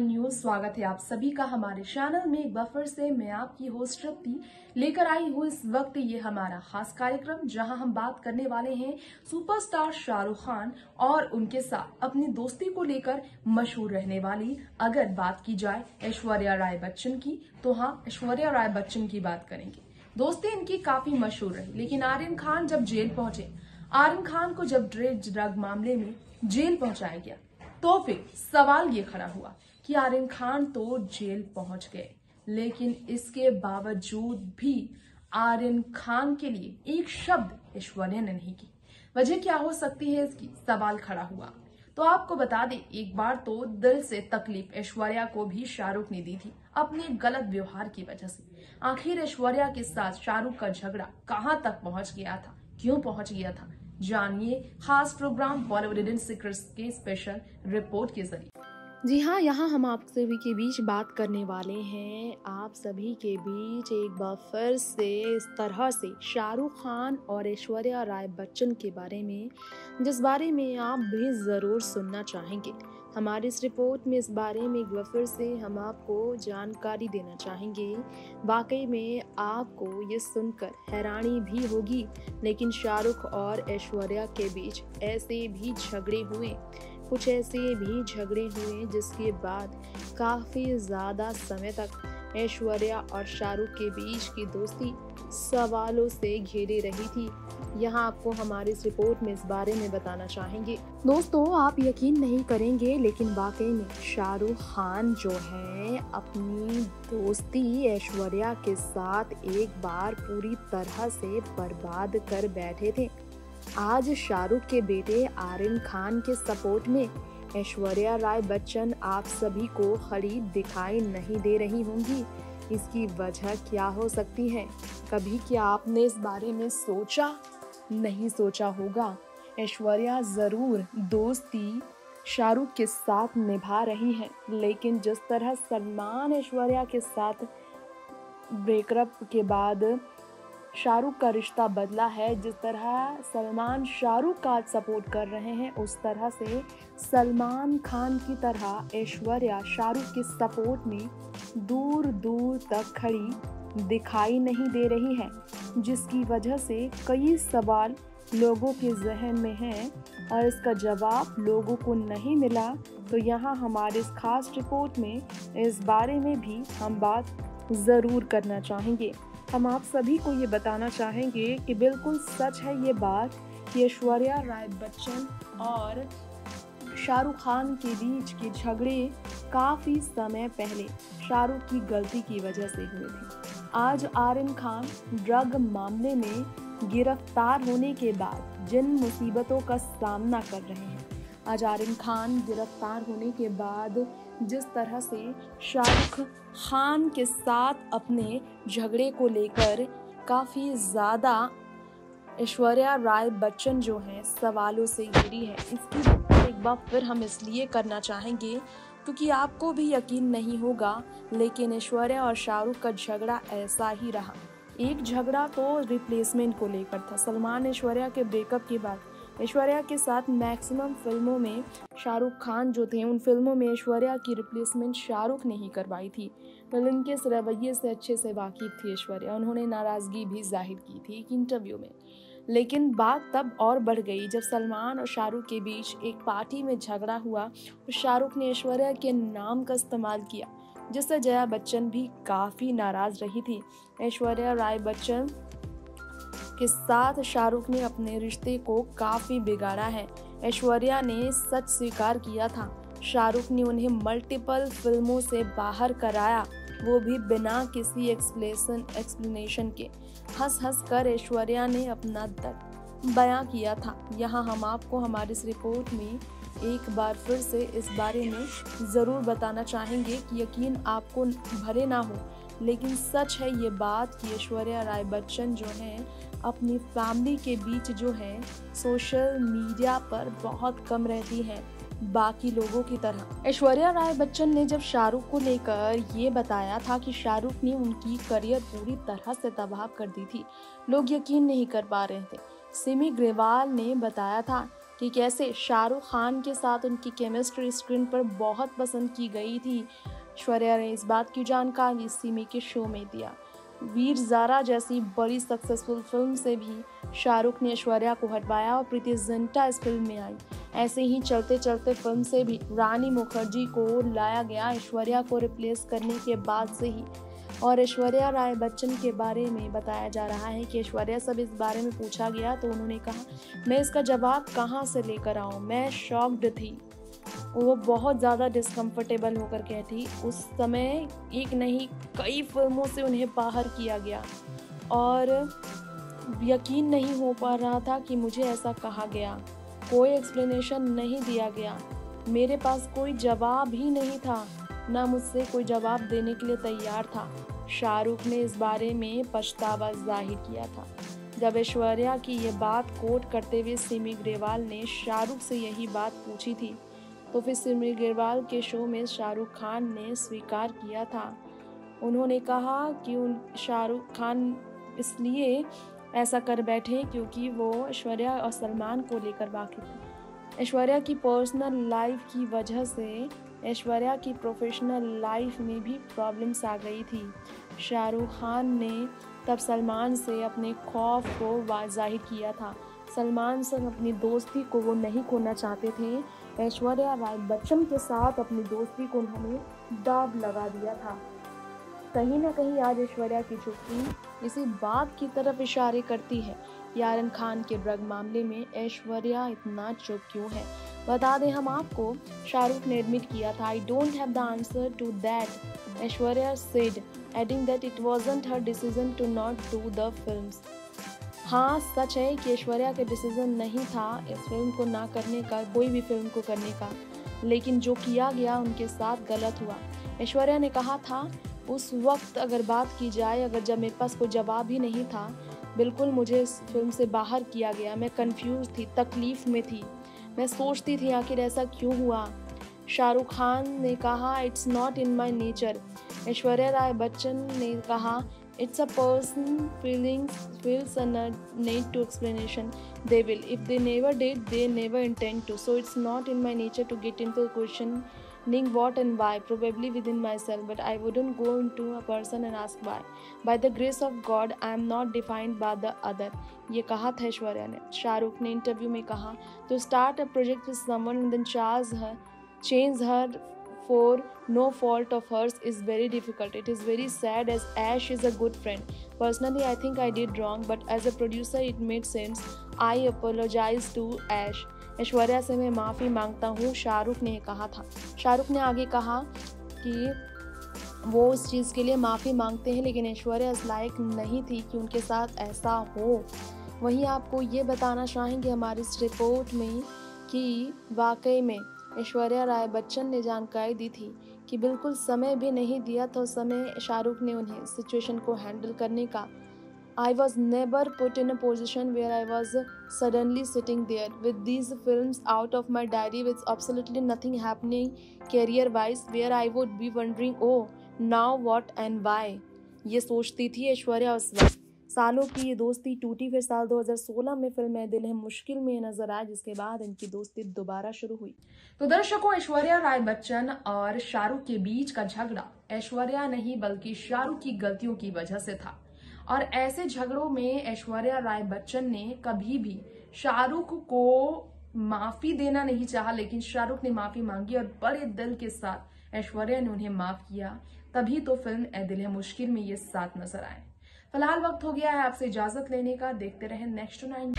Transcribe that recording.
News. स्वागत है आप सभी का हमारे चैनल में। एक बार फिर से मैं आपकी होस्ट तृप्ति लेकर आई हूँ इस वक्त ये हमारा खास कार्यक्रम, जहां हम बात करने वाले हैं सुपरस्टार शाहरुख खान और उनके साथ अपनी दोस्ती को लेकर मशहूर रहने वाली, अगर बात की जाए ऐश्वर्या राय बच्चन की, तो हाँ, ऐश्वर्या राय बच्चन की बात करेंगे। दोस्ती इनकी काफी मशहूर रही, लेकिन आर्यन खान जब जेल पहुंचे, आर्यन खान को जब ड्रग मामले में जेल पहुंचाया गया, तो फिर सवाल ये खड़ा हुआ कि आर्यन खान तो जेल पहुंच गए, लेकिन इसके बावजूद भी आर्यन खान के लिए एक शब्द ऐश्वर्या ने नहीं की। वजह क्या हो सकती है, इसकी सवाल खड़ा हुआ। तो आपको बता दें, एक बार तो दिल से तकलीफ ऐश्वर्या को भी शाहरुख ने दी थी अपने गलत व्यवहार की वजह से। आखिर ऐश्वर्या के साथ शाहरुख का झगड़ा कहां तक पहुंच गया था, क्यों पहुंच गया था, जानिए खास प्रोग्राम बॉलीवुड हिडन सीक्रेट्स के स्पेशल रिपोर्ट के जरिए। जी हाँ, यहाँ हम आप सभी के बीच बात करने वाले हैं। आप सभी के बीच एक बार फिर से इस तरह से शाहरुख खान और ऐश्वर्या राय बच्चन के बारे में, जिस बारे में आप भी ज़रूर सुनना चाहेंगे। हमारी इस रिपोर्ट में इस बारे में एक बार फिर से हम आपको जानकारी देना चाहेंगे। वाकई में आपको ये सुनकर हैरानी भी होगी, लेकिन शाहरुख और ऐश्वर्या के बीच ऐसे भी झगड़े हुए, कुछ ऐसे भी झगड़े हुए जिसके बाद काफ़ी ज़्यादा समय तक ऐश्वर्या और शाहरुख के बीच की दोस्ती सवालों से घिरी रही थी। यहाँ आपको हमारी इस रिपोर्ट में इस बारे में बताना चाहेंगे। दोस्तों, आप यकीन नहीं करेंगे, लेकिन वाकई में शाहरुख खान जो है अपनी दोस्ती ऐश्वर्या के साथ एक बार पूरी तरह से बर्बाद कर बैठे थे। आज शाहरुख के बेटे आर्यन खान के सपोर्ट में ऐश्वर्या राय बच्चन आप सभी को खड़ी दिखाई नहीं दे रही होंगी। इसकी वजह क्या हो सकती है? कभी क्या आपने इस बारे में सोचा? नहीं सोचा होगा। ऐश्वर्या ज़रूर दोस्ती शाहरुख के साथ निभा रही है, लेकिन जिस तरह सलमान ऐश्वर्या के साथ ब्रेकअप के बाद शाहरुख का रिश्ता बदला है, जिस तरह सलमान शाहरुख का सपोर्ट कर रहे हैं, उस तरह से सलमान खान की तरह ऐश्वर्या शाहरुख के सपोर्ट में दूर दूर तक खड़ी दिखाई नहीं दे रही है, जिसकी वजह से कई सवाल लोगों के जहन में हैं और इसका जवाब लोगों को नहीं मिला। तो यहाँ हमारे इस खास रिपोर्ट में इस बारे में भी हम बात ज़रूर करना चाहेंगे। हम आप सभी को ये बताना चाहेंगे कि बिल्कुल सच है ये बात कि ऐश्वर्या राय बच्चन और शाहरुख खान के बीच के झगड़े काफ़ी समय पहले शाहरुख की गलती की वजह से हुए थे। आज आर्यन खान ड्रग मामले में गिरफ्तार होने के बाद जिन मुसीबतों का सामना कर रहे हैं, आज आर्यन खान गिरफ्तार होने के बाद जिस तरह से शाहरुख खान के साथ अपने झगड़े को लेकर काफ़ी ज़्यादा ऐश्वर्या राय बच्चन जो हैं सवालों से घिरी है, इसकी बात एक बार फिर हम इसलिए करना चाहेंगे क्योंकि आपको भी यकीन नहीं होगा, लेकिन ऐश्वर्या और शाहरुख का झगड़ा ऐसा ही रहा। एक झगड़ा तो रिप्लेसमेंट को लेकर था। सलमान ऐश्वर्या के ब्रेकअप के बाद ऐश्वर्या के साथ मैक्सिमम फिल्मों में शाहरुख खान जो थे, उन फिल्मों में ऐश्वर्या की रिप्लेसमेंट शाहरुख ने ही करवाई थी। फिल्म के इस रवैये से अच्छे से वाकिफ थी ऐश्वर्या। उन्होंने नाराज़गी भी जाहिर की थी एक इंटरव्यू में। लेकिन बात तब और बढ़ गई जब सलमान और शाहरुख के बीच एक पार्टी में झगड़ा हुआ और शाहरुख ने ऐश्वर्या के नाम का इस्तेमाल किया, जिससे जया बच्चन भी काफ़ी नाराज़ रही थी। ऐश्वर्या राय बच्चन के साथ शाहरुख ने अपने रिश्ते को काफ़ी बिगाड़ा है। ऐश्वर्या ने सच स्वीकार किया था, शाहरुख ने उन्हें मल्टीपल फिल्मों से बाहर कराया, वो भी बिना किसी एक्सप्लेनेशन के। हंस हंस कर ऐश्वर्या ने अपना दर्द बयां किया था। यहाँ हम आपको हमारी इस रिपोर्ट में एक बार फिर से इस बारे में ज़रूर बताना चाहेंगे कि यकीन आपको भरे ना हो, लेकिन सच है ये बात कि ऐश्वर्या राय बच्चन जो हैं अपनी फैमिली के बीच जो है सोशल मीडिया पर बहुत कम रहती हैं बाकी लोगों की तरह। ऐश्वर्या राय बच्चन ने जब शाहरुख को लेकर ये बताया था कि शाहरुख ने उनकी करियर पूरी तरह से तबाह कर दी थी, लोग यकीन नहीं कर पा रहे थे। सिमी ग्रेवाल ने बताया था कि कि कैसे शाहरुख खान के साथ उनकी केमिस्ट्री स्क्रीन पर बहुत पसंद की गई थी। ऐश्वर्या ने इस बात की जानकारी सिमी के शो में दिया। वीर ज़ारा जैसी बड़ी सक्सेसफुल फिल्म से भी शाहरुख ने ऐश्वर्या को हटवाया और प्रीति जिंटा इस फिल्म में आई। ऐसे ही चलते चलते फिल्म से भी रानी मुखर्जी को लाया गया ऐश्वर्या को रिप्लेस करने के बाद से ही। और ऐश्वर्या राय बच्चन के बारे में बताया जा रहा है कि ऐश्वर्या सब इस बारे में पूछा गया तो उन्होंने कहा, मैं इसका जवाब कहाँ से लेकर आऊँ, मैं शॉक्ड थी। वो बहुत ज़्यादा डिस्कम्फर्टेबल होकर कहती, उस समय एक नहीं कई फिल्मों से उन्हें बाहर किया गया और यकीन नहीं हो पा रहा था कि मुझे ऐसा कहा गया। कोई एक्सप्लेनेशन नहीं दिया गया, मेरे पास कोई जवाब ही नहीं था, ना मुझसे कोई जवाब देने के लिए तैयार था। शाहरुख ने इस बारे में पछतावा जाहिर किया था। जब ऐश्वर्या की ये बात कोट करते हुए सिमी ग्रेवाल ने शाहरुख से यही बात पूछी थी तो फिर सिमी ग्रेवाल के शो में शाहरुख खान ने स्वीकार किया था। उन्होंने कहा कि शाहरुख खान इसलिए ऐसा कर बैठे क्योंकि वो ऐश्वर्या और सलमान को लेकर वाकिफ थे। ऐश्वर्या की पर्सनल लाइफ की वजह से ऐश्वर्या की प्रोफेशनल लाइफ में भी प्रॉब्लम्स आ गई थी। शाहरुख खान ने तब सलमान से अपने खौफ को जाहिर किया था। सलमान से अपनी दोस्ती को वो नहीं खोना चाहते थे। ऐश्वर्या राय बच्चन के साथ अपनी दोस्ती को उन्होंने दाग लगा दिया था। कहीं ना कहीं आज ऐश्वर्या की चुप्पी इसी बात की तरफ इशारे करती है कि आर्यन खान के ड्रग मामले में ऐश्वर्या इतना चुप क्यों है। बता दें हम आपको, शाहरुख ने एडमिट किया था, I don't have the answer to that, Aishwarya said, adding that it wasn't her decision to not do the films. हाँ, सच है कि ऐश्वर्या का डिसीजन नहीं था इस फिल्म को ना करने का, कोई भी फिल्म को करने का, लेकिन जो किया गया उनके साथ गलत हुआ। ऐश्वर्या ने कहा था, उस वक्त अगर बात की जाए, अगर जब मेरे पास कोई जवाब ही नहीं था, बिल्कुल मुझे इस फिल्म से बाहर किया गया, मैं कंफ्यूज थी, तकलीफ में थी, मैं सोचती थी आखिर ऐसा क्यों हुआ। शाहरुख खान ने कहा, it's not in my nature. Aishwarya Rai Bachchan ने कहा, it's a person feels a need to explanation, they will, if they never did, they never intend to, so it's not in my nature to get into questioning what and why, probably within myself, but I wouldn't go into a person and ask why. By the grace of God, I am not defined by the other. ये कहा था ऐश्वर्या ने। शाहरुख ने interview में कहा, to start a project with someone and then change her for no fault of hers is very difficult. It is very sad as Ash is a good friend. Personally, I think I did wrong, but as a producer, it made sense. I apologize to Ash. Aishwarya से मैं माफ़ी मांगता हूँ, शाहरुख ने कहा था। शाहरुख ने आगे कहा कि वो उस चीज़ के लिए माफ़ी मांगते हैं, लेकिन ऐश्वर्या इस लायक नहीं थी कि उनके साथ ऐसा हो। वहीं आपको ये बताना चाहेंगे हमारी इस रिपोर्ट में कि वाकई में ऐश्वर्या राय बच्चन ने जानकारी दी थी कि बिल्कुल समय भी नहीं दिया था उस समय शाहरुख ने उन्हें सिचुएशन को हैंडल करने का। I was never put in a position where I was suddenly sitting there with these films out of my diary with absolutely nothing happening career-wise, where I would be wondering, oh, now what and why. ये सोचती थी ऐश्वर्या उस वक्त। सालों की ये दोस्ती टूटी, फिर साल 2016 में फिल्म ए दिल है मुश्किल में नजर आए, जिसके बाद इनकी दोस्ती दोबारा शुरू हुई। तो दर्शकों, ऐश्वर्या राय बच्चन और शाहरुख के बीच का झगड़ा ऐश्वर्या नहीं बल्कि शाहरुख की गलतियों की वजह से था। और ऐसे झगड़ों में ऐश्वर्या राय बच्चन ने कभी भी शाहरुख को माफी देना नहीं चाहा, लेकिन शाहरुख ने माफी मांगी और बड़े दिल के साथ ऐश्वर्या ने उन्हें माफ किया। तभी तो फिल्म ए दिल है मुश्किल में ये साथ नजर आए। फिलहाल वक्त हो गया है आपसे इजाजत लेने का। देखते रहें नेक्स्ट 9।